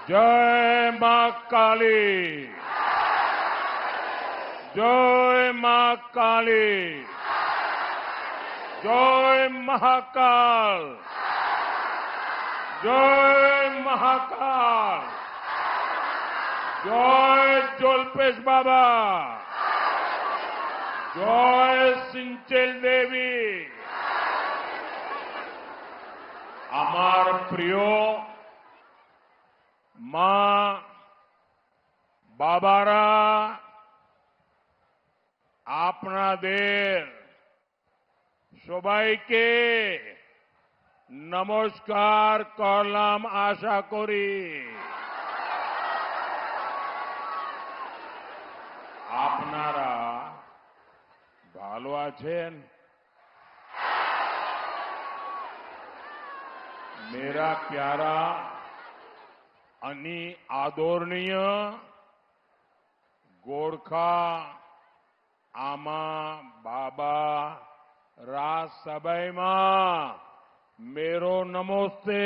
जय मां काली। जय मां काली। जय महाकाल। जय महाकाल। जय जोलपेश बाबा। जय सिंचेल देवी। আমার প্রিয় মা বাবারা, আপনাদের সবাইকে নমস্কার করলাম আশা করি। আপনারা ভালো আছেন? मेरा प्यारा अनि आदरणीय गोरखा आमा बाबा राजसभा में मेरो नमस्ते।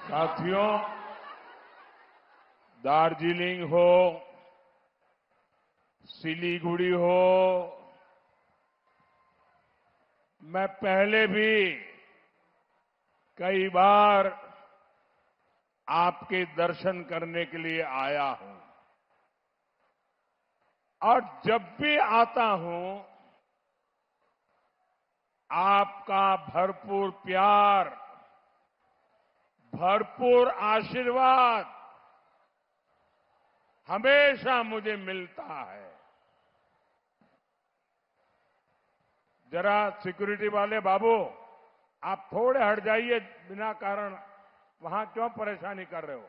साथियों, दार्जिलिंग हो, सिलीगुड़ी हो, मैं पहले भी कई बार आपके दर्शन करने के लिए आया हूं और जब भी आता हूं आपका भरपूर प्यार, भरपूर आशीर्वाद हमेशा मुझे मिलता है। जरा सिक्योरिटी वाले बाबू, आप थोड़े हट जाइए, बिना कारण वहां क्यों परेशानी कर रहे हो?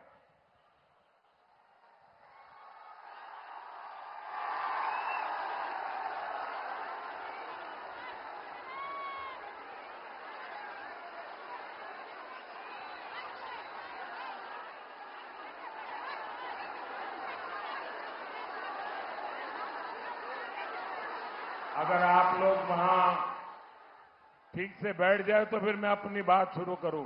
अगर आप लोग वहां ठीक से बैठ जाए तो फिर मैं अपनी बात शुरू करूं।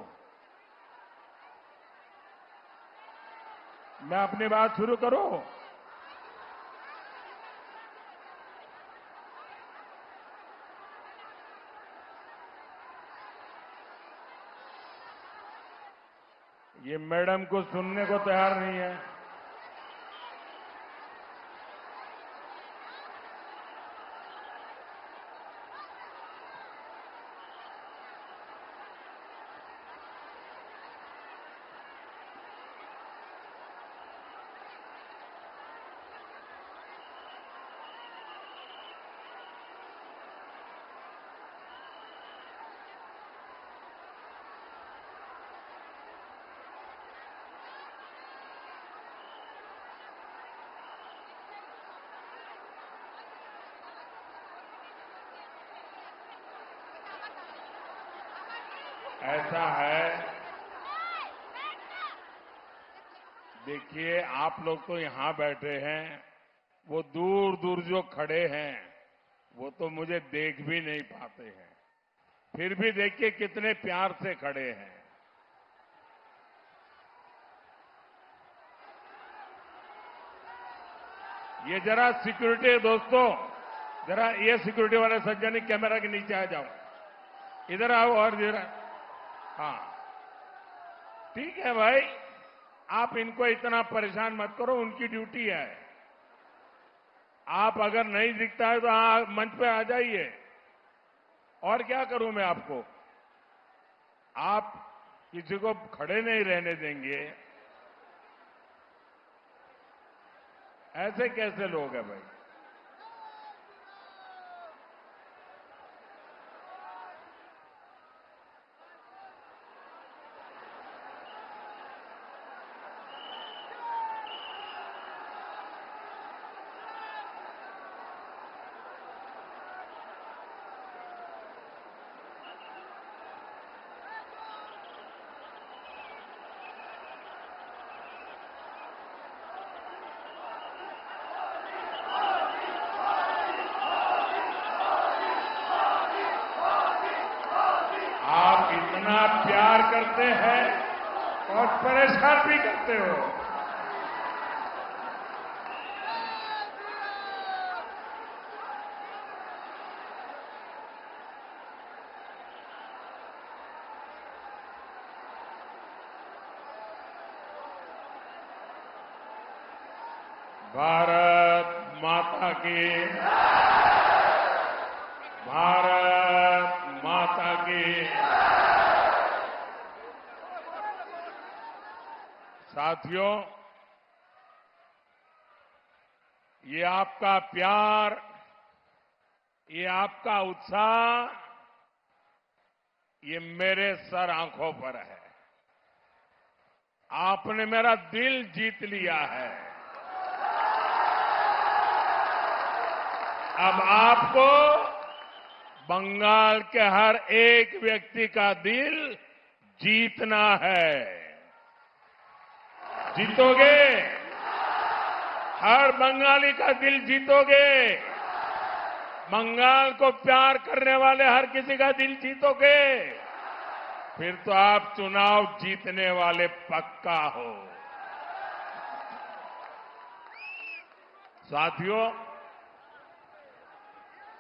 मैं अपनी बात शुरू करूं। ये मैडम को सुनने को तैयार नहीं है। ऐसा है, देखिए आप लोग तो यहां बैठे हैं, वो दूर दूर जो खड़े हैं वो तो मुझे देख भी नहीं पाते हैं, फिर भी देखिए कितने प्यार से खड़े हैं। ये जरा सिक्योरिटी दोस्तों, जरा ये सिक्योरिटी वाले सज्जन कैमरा के नीचे आ जाओ, इधर आओ और जरा। हाँ ठीक है भाई, आप इनको इतना परेशान मत करो, उनकी ड्यूटी है। आप अगर नहीं दिखता है तो मंच पे आ जाइए। और क्या करूं मैं आपको? आप किसी को खड़े नहीं रहने देंगे, ऐसे कैसे लोग हैं भाई? इतना प्यार करते हैं और परेशान भी करते हो। भारत माता की, भारत माता की। साथियों, ये आपका प्यार, ये आपका उत्साह, ये मेरे सर आंखों पर है। आपने मेरा दिल जीत लिया है। अब आपको बंगाल के हर एक व्यक्ति का दिल जीतना है। जीतोगे? हर बंगाली का दिल जीतोगे? बंगाल को प्यार करने वाले हर किसी का दिल जीतोगे? फिर तो आप चुनाव जीतने वाले पक्का हो। साथियों,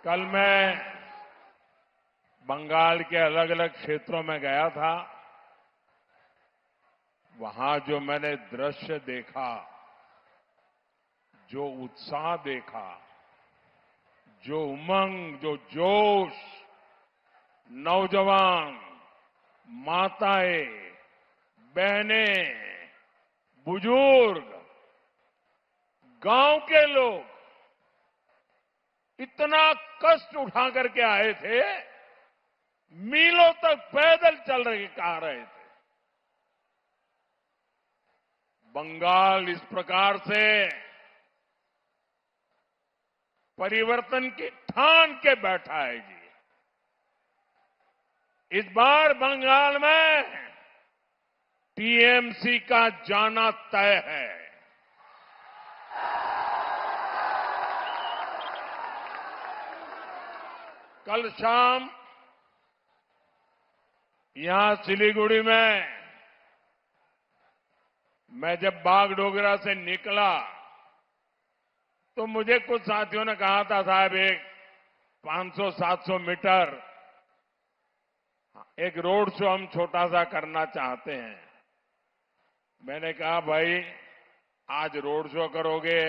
कल मैं बंगाल के अलग अलग क्षेत्रों में गया था। वहां जो मैंने दृश्य देखा, जो उत्साह देखा, जो उमंग, जो जोश, नौजवान, माताएं, बहनें, बुजुर्ग, गांव के लोग इतना कष्ट उठा करके आए थे, मीलों तक पैदल चल रहे थे। बंगाल इस प्रकार से परिवर्तन की ठान के बैठा है जी। इस बार बंगाल में टीएमसी का जाना तय है। कल शाम यहां सिलीगुड़ी में मैं जब बागडोगरा से निकला तो मुझे कुछ साथियों ने कहा था, साहब एक 500-700 मीटर एक रोड शो हम छोटा सा करना चाहते हैं। मैंने कहा, भाई आज रोड शो करोगे,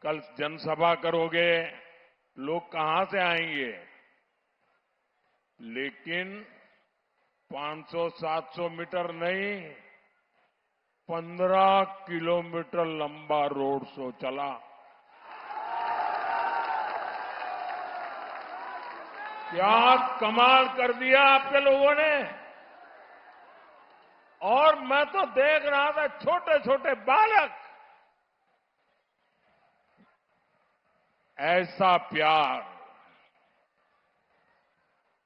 कल जनसभा करोगे, लोग कहां से आएंगे? लेकिन 500-700 मीटर नहीं, 15 किलोमीटर लंबा रोड शो चला। क्या कमाल कर दिया आपके लोगों ने। और मैं तो देख रहा था छोटे छोटे बालक, ऐसा प्यार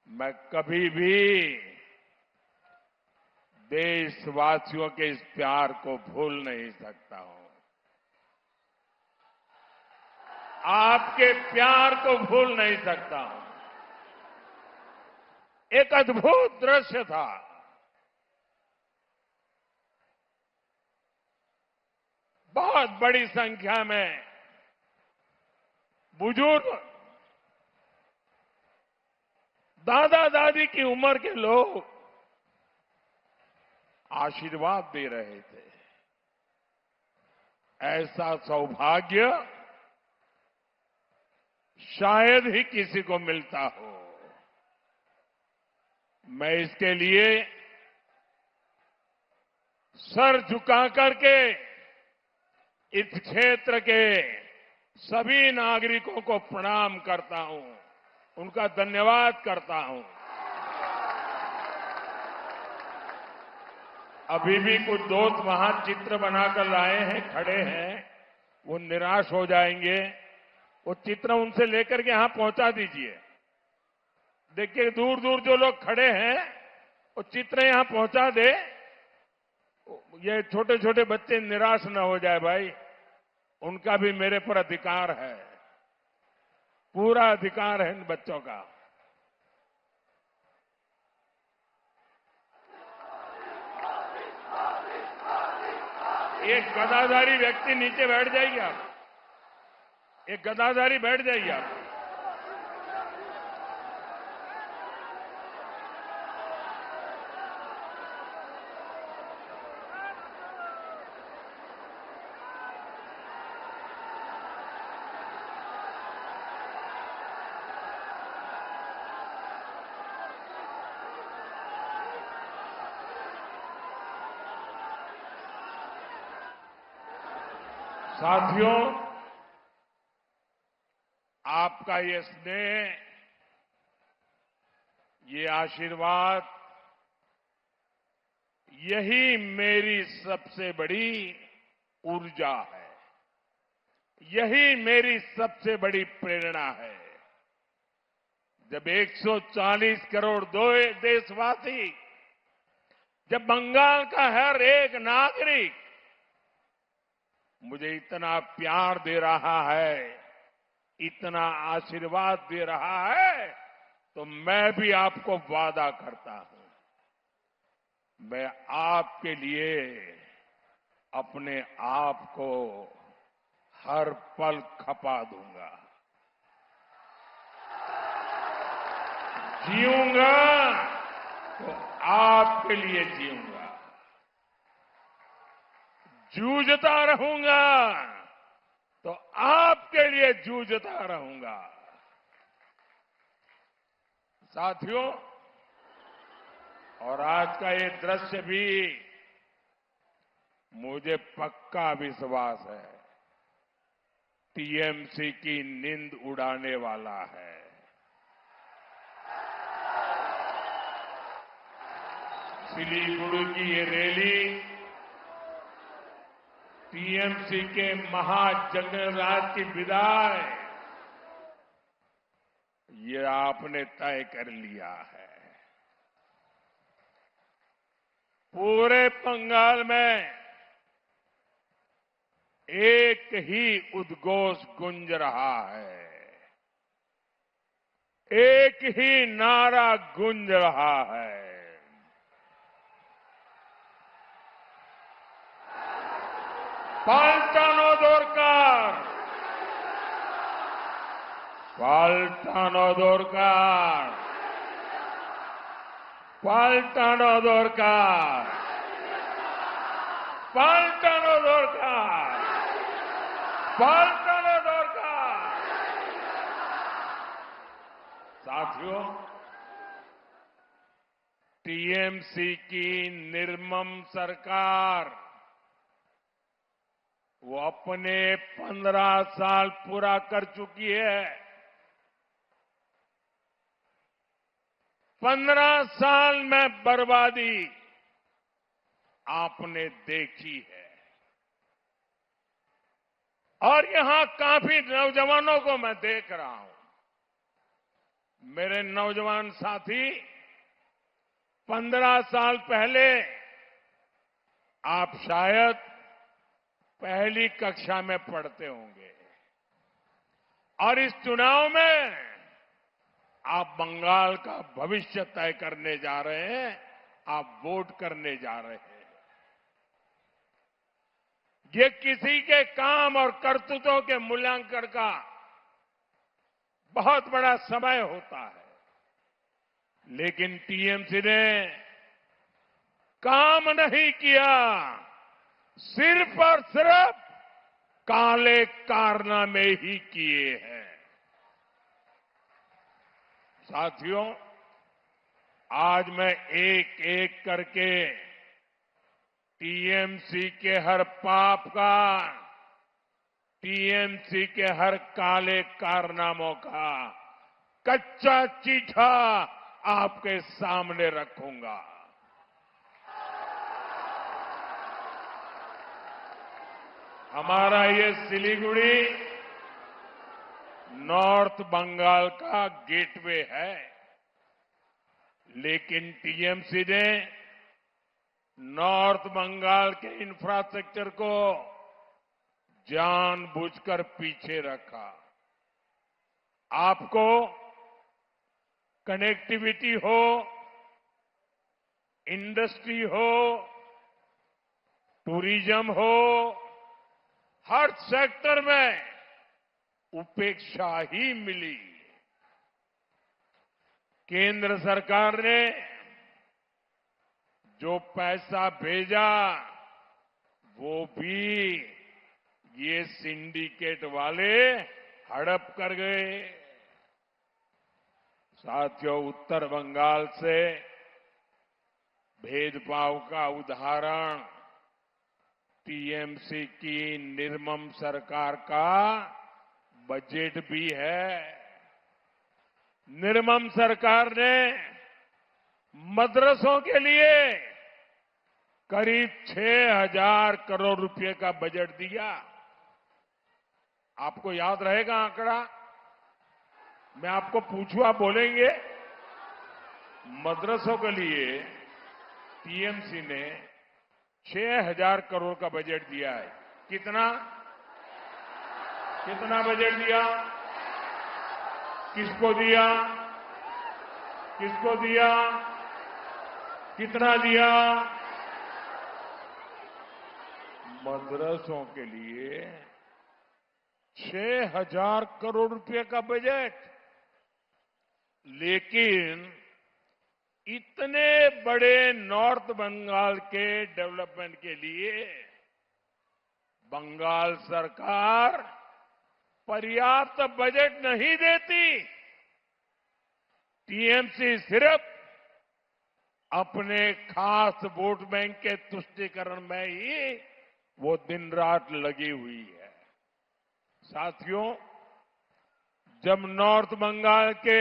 मैं कभी भी देशवासियों के इस प्यार को भूल नहीं सकता हूं। आपके प्यार को भूल नहीं सकता हूं। एक अद्भुत दृश्य था। बहुत बड़ी संख्या में बुजुर्ग, दादा दादी की उम्र के लोग आशीर्वाद दे रहे थे। ऐसा सौभाग्य शायद ही किसी को मिलता हो। मैं इसके लिए सर झुका करके इस क्षेत्र के सभी नागरिकों को प्रणाम करता हूं, उनका धन्यवाद करता हूं। अभी भी कुछ दोस्त वहां चित्र बनाकर लाए हैं, खड़े हैं, वो निराश हो जाएंगे। वो चित्र उनसे लेकर के यहां पहुंचा दीजिए। देखिए दूर दूर जो लोग खड़े हैं, वो चित्र यहां पहुंचा दे। ये छोटे छोटे बच्चे निराश न हो जाए भाई, उनका भी मेरे पर अधिकार है, पूरा अधिकार है इन बच्चों का। एक गदाधारी व्यक्ति नीचे बैठ जाइए आप। एक गदाधारी बैठ जाइए आप। साथियों, आपका ये स्नेह, ये आशीर्वाद, यही मेरी सबसे बड़ी ऊर्जा है। यही मेरी सबसे बड़ी प्रेरणा है। जब 140 करोड़ देशवासी, जब बंगाल का हर एक नागरिक मुझे इतना प्यार दे रहा है, इतना आशीर्वाद दे रहा है, तो मैं भी आपको वादा करता हूं, मैं आपके लिए अपने आप को हर पल खपा दूंगा। जीऊंगा तो आपके लिए जीऊंगा, जूझता रहूंगा तो आपके लिए जूझता रहूंगा। साथियों, और आज का ये दृश्य भी मुझे पक्का विश्वास है टीएमसी की नींद उड़ाने वाला है। सिलीगुड़ी की ये रैली टीएमसी के महाजनरल राज की विदाई, ये आपने तय कर लिया है। पूरे बंगाल में एक ही उद्घोष गूंज रहा है, एक ही नारा गूंज रहा है। पाल्टानो दोरकार, पाल्टानो दोरकार, पाल्टानो दोरकार, पाल्टानो दोरकार, पाल्टानो दोरकार। साथियों, टीएमसी की निर्मम सरकार वो अपने 15 साल पूरा कर चुकी है। 15 साल में बर्बादी आपने देखी है। और यहां काफी नौजवानों को मैं देख रहा हूं। मेरे नौजवान साथी 15 साल पहले आप शायद पहली कक्षा में पढ़ते होंगे और इस चुनाव में आप बंगाल का भविष्य तय करने जा रहे हैं, आप वोट करने जा रहे हैं। ये किसी के काम और करतूतों के मूल्यांकन का बहुत बड़ा समय होता है, लेकिन टीएमसी ने काम नहीं किया, सिर्फ और सिर्फ काले कारनामे ही किए हैं। साथियों, आज मैं एक एक करके टीएमसी के हर पाप का, टीएमसी के हर काले कारनामों का कच्चा चिट्ठा आपके सामने रखूंगा। हमारा ये सिलीगुड़ी नॉर्थ बंगाल का गेटवे है, लेकिन टीएमसी ने नॉर्थ बंगाल के इंफ्रास्ट्रक्चर को जानबूझकर पीछे रखा। आपको कनेक्टिविटी हो, इंडस्ट्री हो, टूरिज्म हो, हर सेक्टर में उपेक्षा ही मिली। केंद्र सरकार ने जो पैसा भेजा वो भी ये सिंडिकेट वाले हड़प कर गए। साथियों, उत्तर बंगाल से भेदभाव का उदाहरण टीएमसी की निर्मम सरकार का बजट भी है। निर्मम सरकार ने मदरसों के लिए करीब 6,000 करोड़ रुपए का बजट दिया। आपको याद रहेगा आंकड़ा? मैं आपको पूछूं, आप बोलेंगे? मदरसों के लिए टीएमसी ने 6,000 करोड़ का बजट दिया है। कितना कितना बजट दिया? किसको दिया? किसको दिया? कितना दिया? मदरसों के लिए 6,000 करोड़ रुपए का बजट। लेकिन इतने बड़े नॉर्थ बंगाल के डेवलपमेंट के लिए बंगाल सरकार पर्याप्त बजट नहीं देती। टीएमसी सिर्फ अपने खास वोट बैंक के तुष्टीकरण में ही वो दिन रात लगी हुई है। साथियों, जब नॉर्थ बंगाल के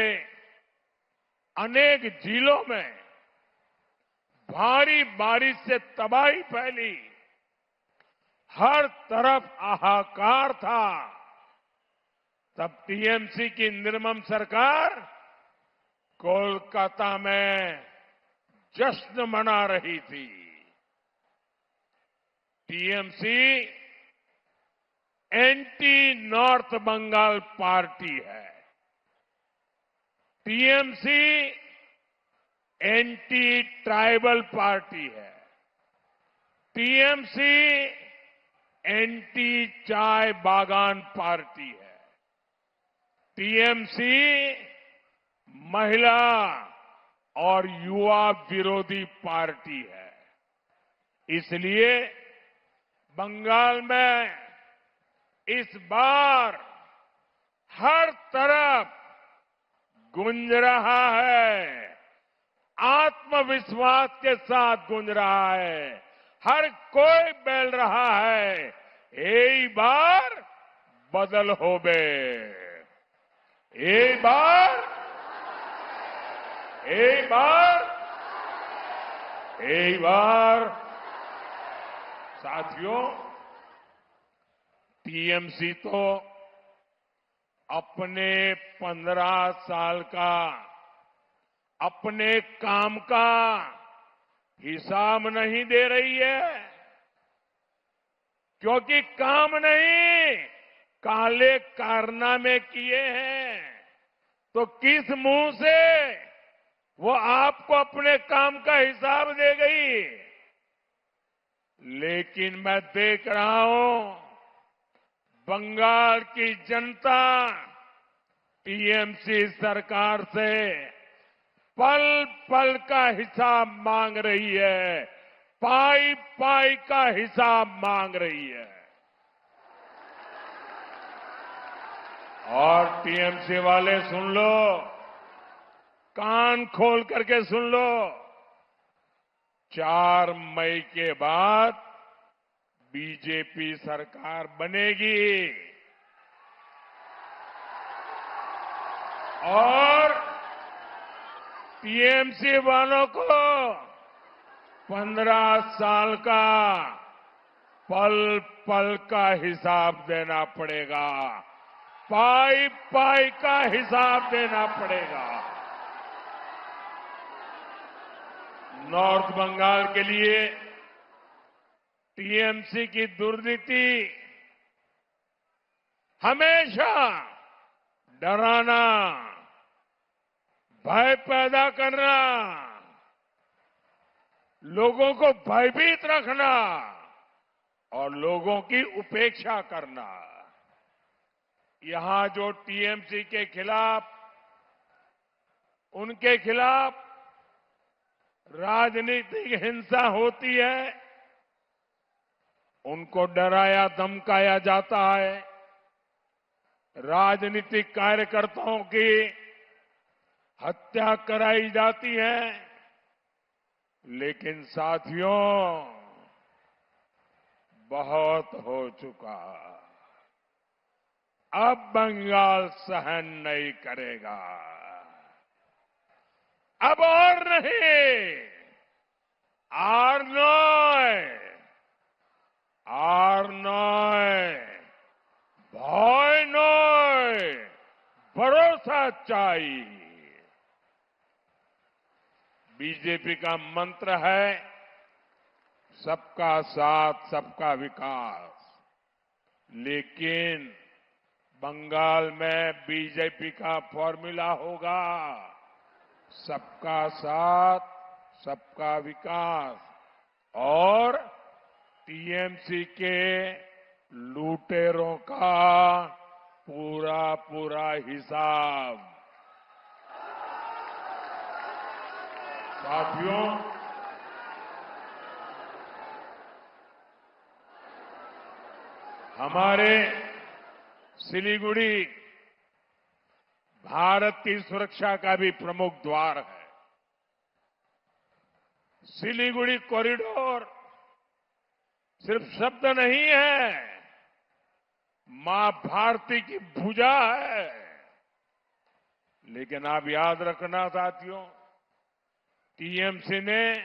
अनेक जिलों में भारी बारिश से तबाही फैली, हर तरफ हाहाकार था, तब टीएमसी की निर्मम सरकार कोलकाता में जश्न मना रही थी। TMC anti north Bengal party है। टीएमसी एंटी ट्राइबल पार्टी है। टीएमसी एंटी चाय बागान पार्टी है। टीएमसी महिला और युवा विरोधी पार्टी है। इसलिए बंगाल में इस बार हर तरफ गूंज रहा है, आत्मविश्वास के साथ गूंज रहा है, हर कोई बोल रहा है, एक बार बदल होबे, एक बार साथियों, टीएमसी तो अपने 15 साल का अपने काम का हिसाब नहीं दे रही है, क्योंकि काम नहीं काले कारनामे किए हैं। तो किस मुंह से वो आपको अपने काम का हिसाब दे गई? लेकिन मैं देख रहा हूं बंगाल की जनता टीएमसी सरकार से पल पल का हिसाब मांग रही है, पाई पाई का हिसाब मांग रही है। और टीएमसी वाले सुन लो, कान खोल करके सुन लो, 4 मई के बाद बीजेपी सरकार बनेगी और टीएमसी वालों को 15 साल का पल पल का हिसाब देना पड़ेगा, पाई पाई का हिसाब देना पड़ेगा। नॉर्थ बंगाल के लिए टीएमसी की दुर्नीति हमेशा डराना, भय पैदा करना, लोगों को भयभीत रखना, और लोगों की उपेक्षा करना। यहां जो टीएमसी के खिलाफ, उनके खिलाफ राजनीतिक हिंसा होती है, उनको डराया धमकाया जाता है, राजनीतिक कार्यकर्ताओं की हत्या कराई जाती है। लेकिन साथियों, बहुत हो चुका। अब बंगाल सहन नहीं करेगा। अब और नहीं, আর নয়, আর নয়, ভয় নয়, भरोसा चाहिए। बीजेपी का मंत्र है सबका साथ, सबका विकास। लेकिन बंगाल में बीजेपी का फॉर्मूला होगा सबका साथ, सबका विकास और टीएमसी के लुटेरों का पूरा पूरा हिसाब। साथियों, हमारे सिलीगुड़ी भारत की सुरक्षा का भी प्रमुख द्वार है। सिलीगुड़ी कॉरिडोर सिर्फ शब्द नहीं है, मां भारती की भुजा है। लेकिन आप याद रखना साथियों, टीएमसी ने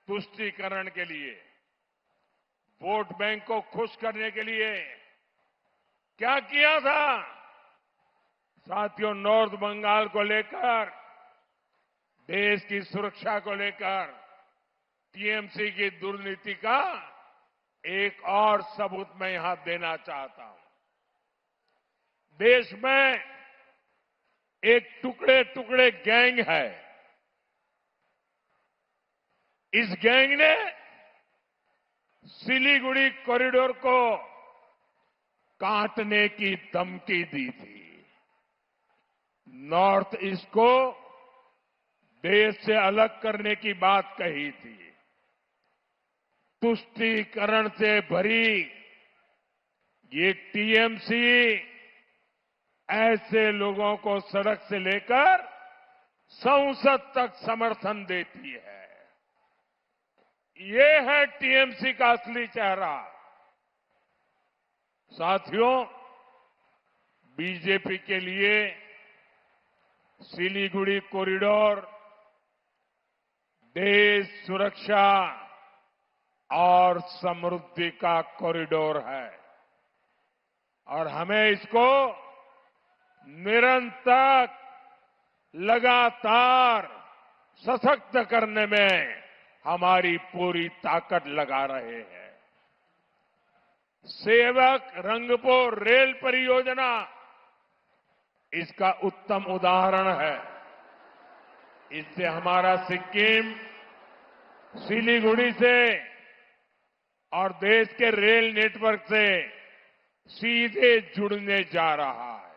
तुष्टीकरण के लिए, वोट बैंक को खुश करने के लिए क्या किया था? साथियों, नॉर्थ बंगाल को लेकर, देश की सुरक्षा को लेकर टीएमसी की दुर्नीति का एक और सबूत मैं यहां देना चाहता हूं। देश में एक टुकड़े टुकड़े गैंग है। इस गैंग ने सिलीगुड़ी कॉरिडोर को काटने की धमकी दी थी। नॉर्थ ईस्ट को देश से अलग करने की बात कही थी। तुष्टीकरण से भरी ये टीएमसी ऐसे लोगों को सड़क से लेकर संसद तक समर्थन देती है। ये है टीएमसी का असली चेहरा। साथियों, बीजेपी के लिए सिलीगुड़ी कॉरिडोर देश, सुरक्षा और समृद्धि का कॉरिडोर है और हमें इसको निरंतर, लगातार सशक्त करने में हमारी पूरी ताकत लगा रहे हैं। सेवक रंगपुर रेल परियोजना इसका उत्तम उदाहरण है। इससे हमारा सिक्किम सिलीगुड़ी से और देश के रेल नेटवर्क से सीधे जुड़ने जा रहा है।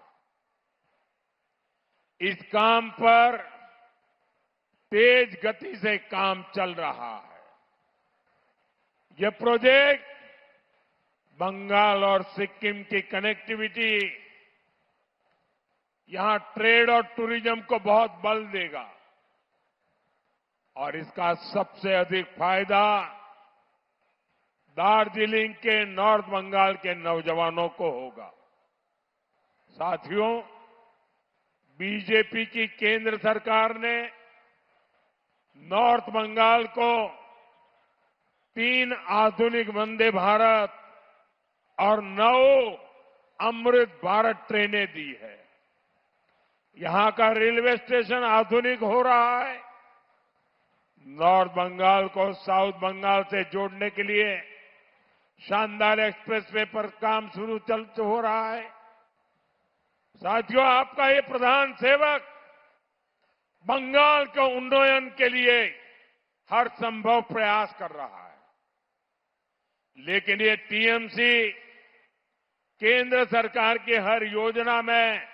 इस काम पर तेज गति से काम चल रहा है। यह प्रोजेक्ट बंगाल और सिक्किम की कनेक्टिविटी, यहां ट्रेड और टूरिज्म को बहुत बल देगा और इसका सबसे अधिक फायदा दार्जिलिंग के, नॉर्थ बंगाल के नौजवानों को होगा। साथियों, बीजेपी की केंद्र सरकार ने नॉर्थ बंगाल को 3 आधुनिक वंदे भारत और 9 अमृत भारत ट्रेनें दी है। यहां का रेलवे स्टेशन आधुनिक हो रहा है। नॉर्थ बंगाल को साउथ बंगाल से जोड़ने के लिए शानदार एक्सप्रेसवे पर काम शुरू हो रहा है। साथियों, आपका ये प्रधान सेवक बंगाल के उन्नयन के लिए हर संभव प्रयास कर रहा है। लेकिन ये टीएमसी केंद्र सरकार की हर योजना में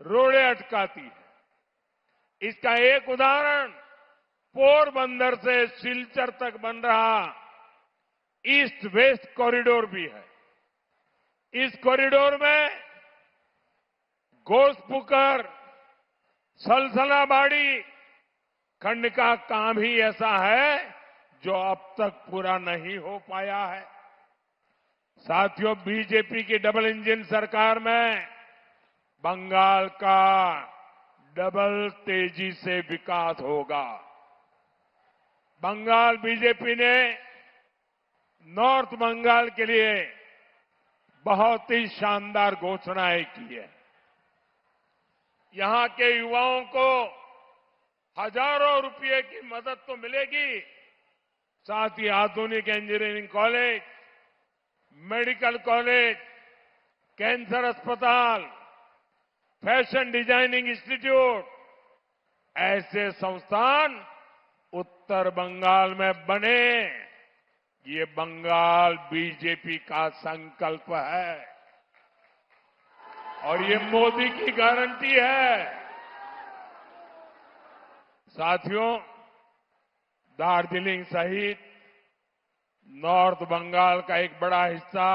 रोड़े अटकाती है। इसका एक उदाहरण पोरबंदर से सिलचर तक बन रहा ईस्ट वेस्ट कॉरिडोर भी है। इस कॉरिडोर में घोसपुकर सलसलाबाड़ी खंड का काम ही ऐसा है जो अब तक पूरा नहीं हो पाया है। साथियों, बीजेपी की डबल इंजन सरकार में बंगाल का डबल तेजी से विकास होगा। बंगाल बीजेपी ने नॉर्थ बंगाल के लिए बहुत ही शानदार घोषणाएं की है। यहां के युवाओं को हजारों रुपए की मदद तो मिलेगी, साथ ही आधुनिक engineering college, medical college, cancer अस्पताल, फैशन डिजाइनिंग इंस्टीट्यूट, ऐसे संस्थान उत्तर बंगाल में बने। ये बंगाल बीजेपी का संकल्प है और ये मोदी की गारंटी है। साथियों, दार्जिलिंग सहित नॉर्थ बंगाल का एक बड़ा हिस्सा,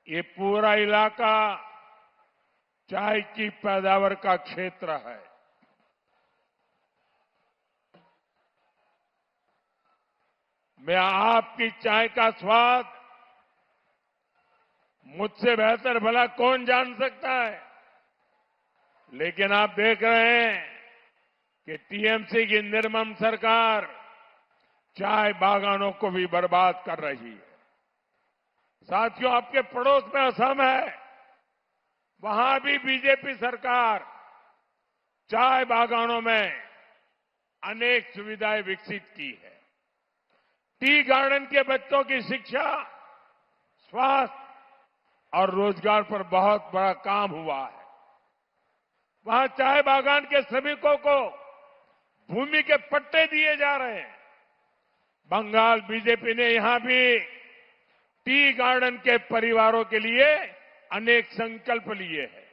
ये पूरा इलाका चाय की पैदावार का क्षेत्र है। मैं आपकी चाय का स्वाद मुझसे बेहतर भला कौन जान सकता है, लेकिन आप देख रहे हैं कि टीएमसी की निर्मम सरकार चाय बागानों को भी बर्बाद कर रही है। साथियों, आपके पड़ोस में असम है, वहां भी बीजेपी सरकार चाय बागानों में अनेक सुविधाएं विकसित की है। टी गार्डन के बच्चों की शिक्षा, स्वास्थ्य और रोजगार पर बहुत बड़ा काम हुआ है। वहां चाय बागान के श्रमिकों को भूमि के पट्टे दिए जा रहे हैं। बंगाल बीजेपी ने यहां भी टी गार्डन के परिवारों के लिए अनेक संकल्प लिए हैं।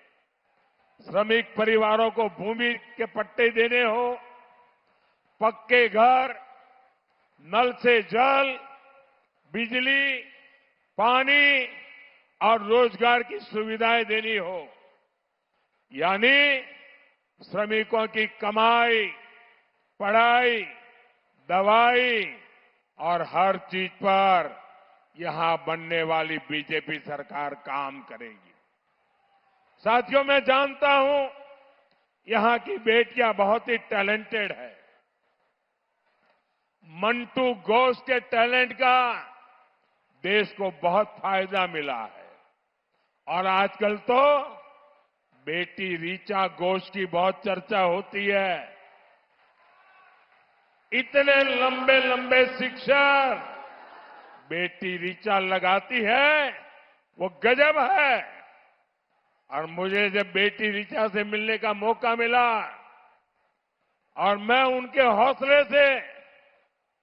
श्रमिक परिवारों को भूमि के पट्टे देने हो, पक्के घर, नल से जल, बिजली, पानी और रोजगार की सुविधाएं देनी हो, यानी श्रमिकों की कमाई, पढ़ाई, दवाई और हर चीज पर यहां बनने वाली बीजेपी सरकार काम करेगी। साथियों, मैं जानता हूं यहां की बेटियां बहुत ही टैलेंटेड है। मंटू घोष के टैलेंट का देश को बहुत फायदा मिला है और आजकल तो बेटी ऋचा घोष की बहुत चर्चा होती है। इतने लंबे लंबे शिक्षक बेटी ऋचा लगाती है, वो गजब है। और मुझे जब बेटी ऋचा से मिलने का मौका मिला और मैं उनके हौसले से,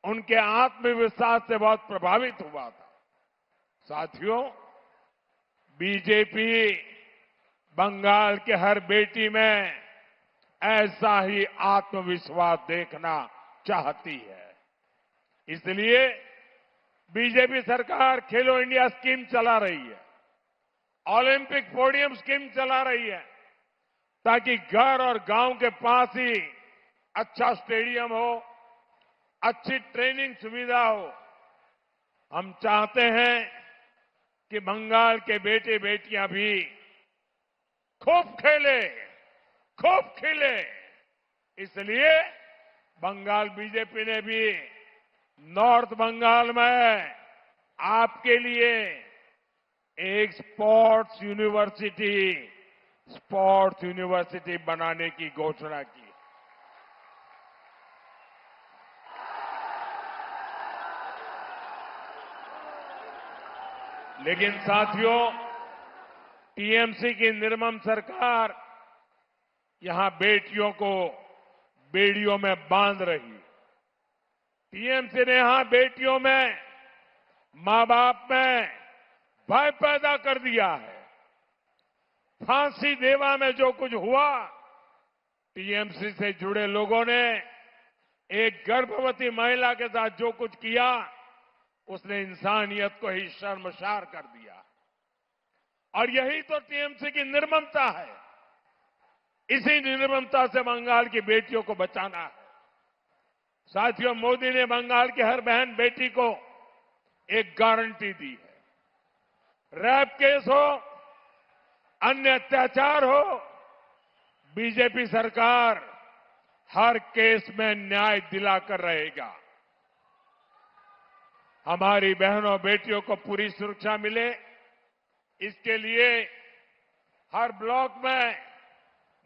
उनके आत्मविश्वास से बहुत प्रभावित हुआ था। साथियों, बीजेपी बंगाल के हर बेटी में ऐसा ही आत्मविश्वास देखना चाहती है। इसलिए बीजेपी सरकार खेलो इंडिया स्कीम चला रही है, ओलंपिक पोडियम स्कीम चला रही है, ताकि घर और गांव के पास ही अच्छा स्टेडियम हो, अच्छी ट्रेनिंग सुविधा हो। हम चाहते हैं कि बंगाल के बेटे बेटियां भी खूब खेले, खूब खिले। इसलिए बंगाल बीजेपी ने भी नॉर्थ बंगाल में आपके लिए एक स्पोर्ट्स यूनिवर्सिटी बनाने की घोषणा की। लेकिन साथियों, टीएमसी की निर्मम सरकार यहां बेटियों को बेड़ियों में बांध रही है। टीएमसी ने यहां बेटियों में मां बाप में भय पैदा कर दिया है। फांसी देवा में जो कुछ हुआ, टीएमसी से जुड़े लोगों ने एक गर्भवती महिला के साथ जो कुछ किया, उसने इंसानियत को ही शर्मसार कर दिया। और यही तो टीएमसी की निर्ममता है। इसी निर्ममता से बंगाल की बेटियों को बचाना है। साथियों, मोदी ने बंगाल की हर बहन बेटी को एक गारंटी दी है। रेप केस हो, अन्य अत्याचार हो, बीजेपी सरकार हर केस में न्याय दिलाकर रहेगा। हमारी बहनों बेटियों को पूरी सुरक्षा मिले, इसके लिए हर ब्लॉक में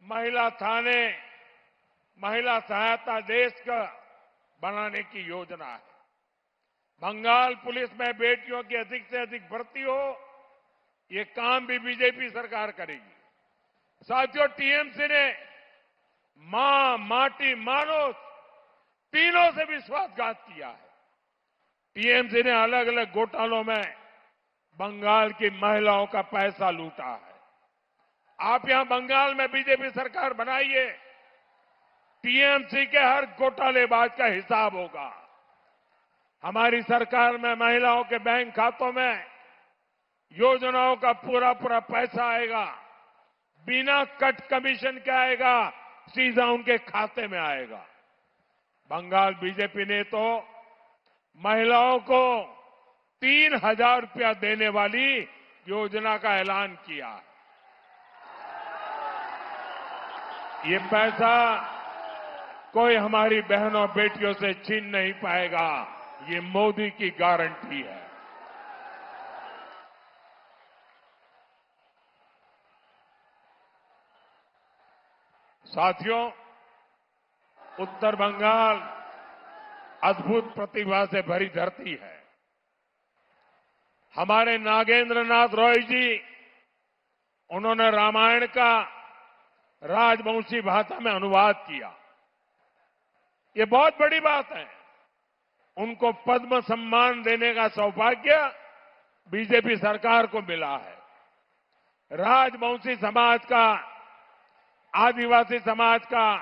महिला थाने, महिला सहायता डेस्क बनाने की योजना है। बंगाल पुलिस में बेटियों की अधिक से अधिक भर्ती हो, ये काम भी बीजेपी सरकार करेगी। साथियों, टीएमसी ने मां, माटी, मानुष तीनों से विश्वासघात किया है। टीएमसी ने अलग अलग घोटालों में बंगाल की महिलाओं का पैसा लूटा है। आप यहां बंगाल में बीजेपी सरकार बनाइए, टीएमसी के हर घोटालेबाज का हिसाब होगा। हमारी सरकार में महिलाओं के बैंक खातों में योजनाओं का पूरा पूरा पैसा आएगा, बिना कट कमीशन के आएगा, सीधा उनके खाते में आएगा। बंगाल बीजेपी ने तो महिलाओं को 3,000 रुपया देने वाली योजना का ऐलान किया। ये पैसा कोई हमारी बहनों बेटियों से छीन नहीं पाएगा। ये मोदी की गारंटी है। साथियों, उत्तर बंगाल अद्भुत प्रतिभा से भरी धरती है। हमारे नागेंद्र नाथ रॉय जी, उन्होंने रामायण का राजवंशी भाषा में अनुवाद किया। ये बहुत बड़ी बात है। उनको पद्म सम्मान देने का सौभाग्य बीजेपी सरकार को मिला है। राजवंशी समाज का, आदिवासी समाज का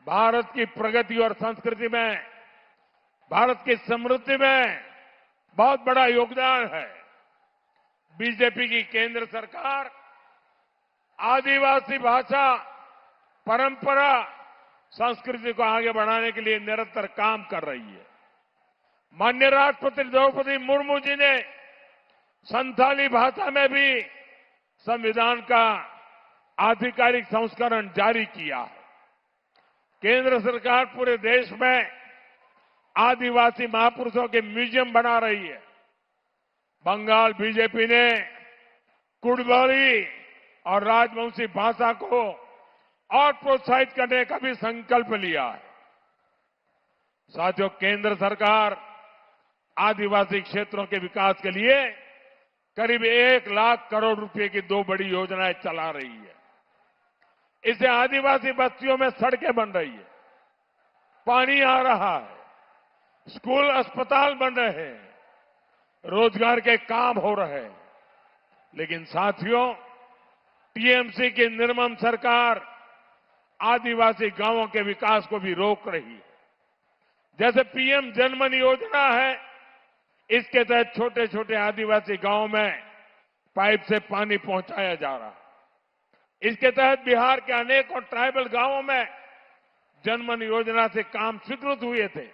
भारत की प्रगति और संस्कृति में, भारत की समृद्धि में बहुत बड़ा योगदान है। बीजेपी की केंद्र सरकार आदिवासी भाषा, परंपरा, संस्कृति को आगे बढ़ाने के लिए निरंतर काम कर रही है। माननीय राष्ट्रपति द्रौपदी मुर्मू जी ने संथाली भाषा में भी संविधान का आधिकारिक संस्करण जारी किया है। केंद्र सरकार पूरे देश में आदिवासी महापुरुषों के म्यूजियम बना रही है। बंगाल बीजेपी ने कुड़बड़ी और राजवंशी भाषा को और प्रोत्साहित करने का भी संकल्प लिया है। साथियों, केंद्र सरकार आदिवासी क्षेत्रों के विकास के लिए करीब 1 लाख करोड़ रुपए की 2 बड़ी योजनाएं चला रही है। इससे आदिवासी बस्तियों में सड़कें बन रही है, पानी आ रहा है, स्कूल अस्पताल बन रहे हैं, रोजगार के काम हो रहे हैं। लेकिन साथियों, टीएमसी की निर्मम सरकार आदिवासी गांवों के विकास को भी रोक रही है। जैसे पीएम जनमन योजना है, इसके तहत छोटे छोटे आदिवासी गांवों में पाइप से पानी पहुंचाया जा रहा है। इसके तहत बिहार के अनेकों ट्राइबल गांवों में जनमन योजना से काम स्वीकृत हुए थे।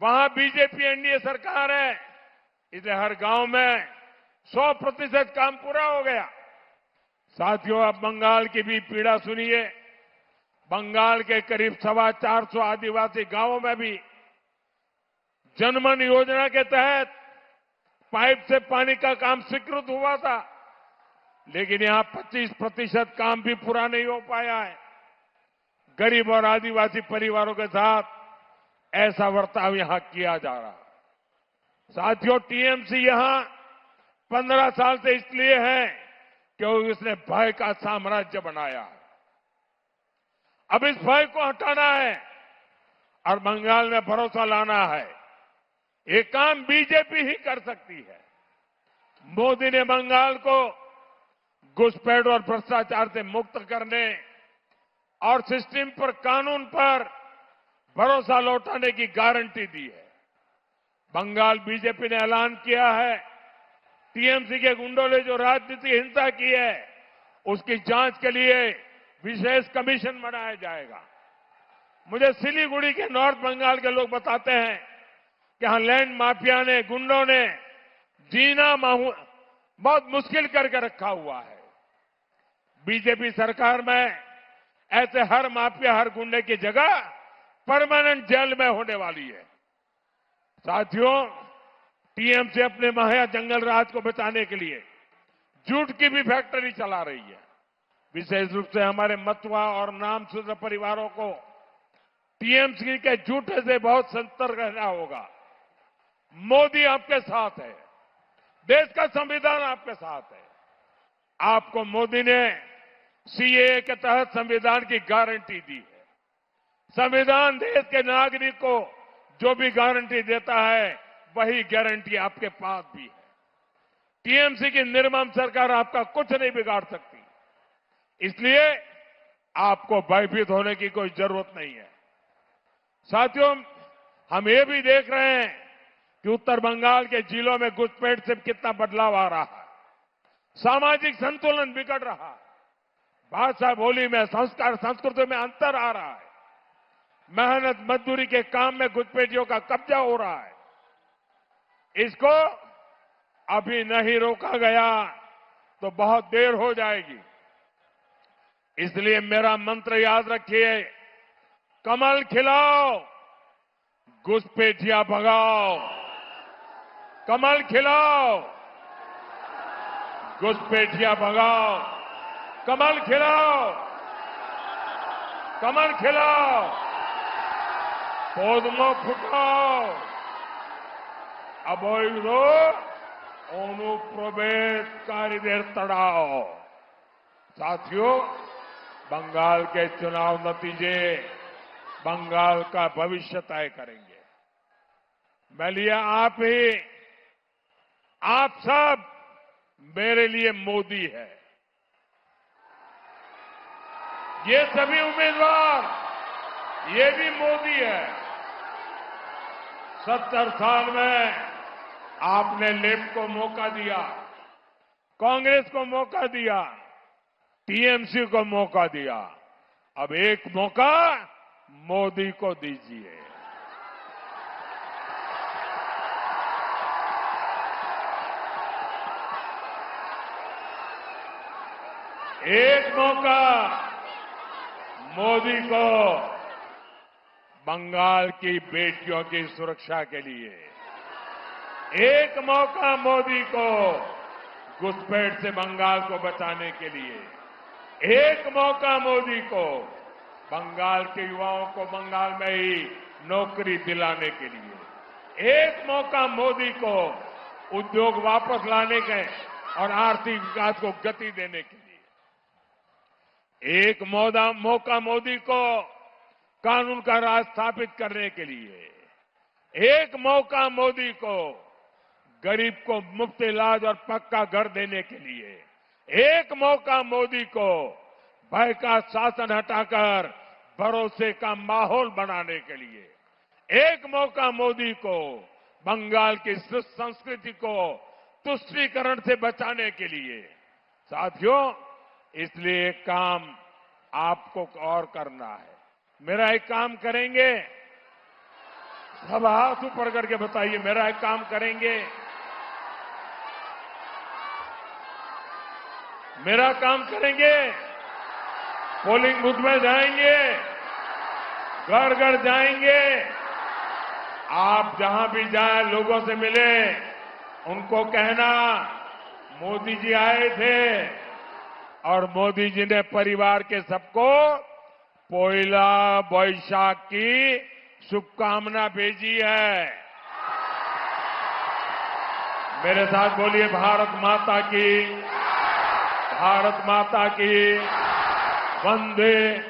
वहां बीजेपी एनडीए सरकार है, इसलिए हर गांव में 100% काम पूरा हो गया। साथियों, अब बंगाल की भी पीड़ा सुनिए। बंगाल के करीब 425 आदिवासी गांवों में भी जनमन योजना के तहत पाइप से पानी का काम स्वीकृत हुआ था, लेकिन यहां 25% काम भी पूरा नहीं हो पाया है। गरीब और आदिवासी परिवारों के साथ ऐसा बर्ताव यहां किया जा रहा है। साथियों, टीएमसी यहां 15 साल से इसलिए है क्योंकि उसने भय का साम्राज्य बनाया है। अब इस भय को हटाना है और बंगाल में भरोसा लाना है। ये काम बीजेपी ही कर सकती है। मोदी ने बंगाल को घुसपैठ और भ्रष्टाचार से मुक्त करने और सिस्टम पर, कानून पर भरोसा लौटाने की गारंटी दी है। बंगाल बीजेपी ने ऐलान किया है, टीएमसी के गुंडों ने जो राजनीतिक हिंसा की है उसकी जांच के लिए विशेष कमीशन बनाया जाएगा। मुझे सिलीगुड़ी के नॉर्थ बंगाल के लोग बताते हैं कि यहां लैंड माफिया ने, गुंडों ने जीना बहुत मुश्किल करके रखा हुआ है। बीजेपी सरकार में ऐसे हर माफिया, हर गुंडे की जगह परमानेंट जेल में होने वाली है। साथियों, टीएमसी अपने माया जंगल राज को बचाने के लिए झूठ की भी फैक्ट्री चला रही है। विशेष रूप से हमारे मतुआ और नामशूद्र परिवारों को टीएमसी के झूठे से बहुत सतर्क रहना होगा। मोदी आपके साथ है, देश का संविधान आपके साथ है। आपको मोदी ने सीएए के तहत संविधान की गारंटी दी है। संविधान देश के नागरिक को जो भी गारंटी देता है वही गारंटी आपके पास भी है। टीएमसी की निर्मम सरकार आपका कुछ नहीं बिगाड़ सकती, इसलिए आपको भयभीत होने की कोई जरूरत नहीं है। साथियों, हम ये भी देख रहे हैं कि उत्तर बंगाल के जिलों में घुसपैठ से कितना बदलाव आ रहा है। सामाजिक संतुलन बिगड़ रहा है, भाषा बोली में, संस्कार संस्कृति में अंतर आ रहा है, मेहनत मजदूरी के काम में घुसपैठियों का कब्जा हो रहा है। इसको अभी नहीं रोका गया तो बहुत देर हो जाएगी। इसलिए मेरा मंत्र याद रखिए, कमल खिलाओ, घुसपैठिया भगाओ। कमल खिलाओ, घुसपैठिया भगाओ। कमल खिलाओ, कमल खिलाओ, पौधों फुटाओ, अवैधो अनुप्रवेशकारीদের तड़ाओ। साथियों, बंगाल के चुनाव नतीजे बंगाल का भविष्य तय करेंगे। मैं लिया आप सब मेरे लिए मोदी है। ये सभी उम्मीदवार, ये भी मोदी है। 70 साल में आपने लेफ्ट को मौका दिया, कांग्रेस को मौका दिया, टीएमसी को मौका दिया। अब एक मौका मोदी को दीजिए। एक मौका मोदी को बंगाल की बेटियों की सुरक्षा के लिए, एक मौका मोदी को घुसपैठ से बंगाल को बचाने के लिए, एक मौका मोदी को बंगाल के युवाओं को बंगाल में ही नौकरी दिलाने के लिए, एक मौका मोदी को उद्योग वापस लाने के और आर्थिक विकास को गति देने के लिए, एक मौका मोदी को कानून का राज स्थापित करने के लिए, एक मौका मोदी को गरीब को मुफ्त इलाज और पक्का घर देने के लिए, एक मौका मोदी को भय का शासन हटाकर भरोसे का माहौल बनाने के लिए, एक मौका मोदी को बंगाल की संस्कृति को तुष्टीकरण से बचाने के लिए। साथियों, इसलिए एक काम आपको और करना है। मेरा एक काम करेंगे, सब हाथ ऊपर करके बताइए, मेरा एक काम करेंगे। मेरा काम करेंगे, पोलिंग बूथ में जाएंगे, घर घर जाएंगे, आप जहां भी जाए लोगों से मिले, उनको कहना मोदी जी आए थे और मोदी जी ने परिवार के सबको पोइला बैशाख की शुभकामना भेजी है। मेरे साथ बोलिए, भारत माता की, भारत माता की, वंदे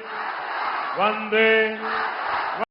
वंदे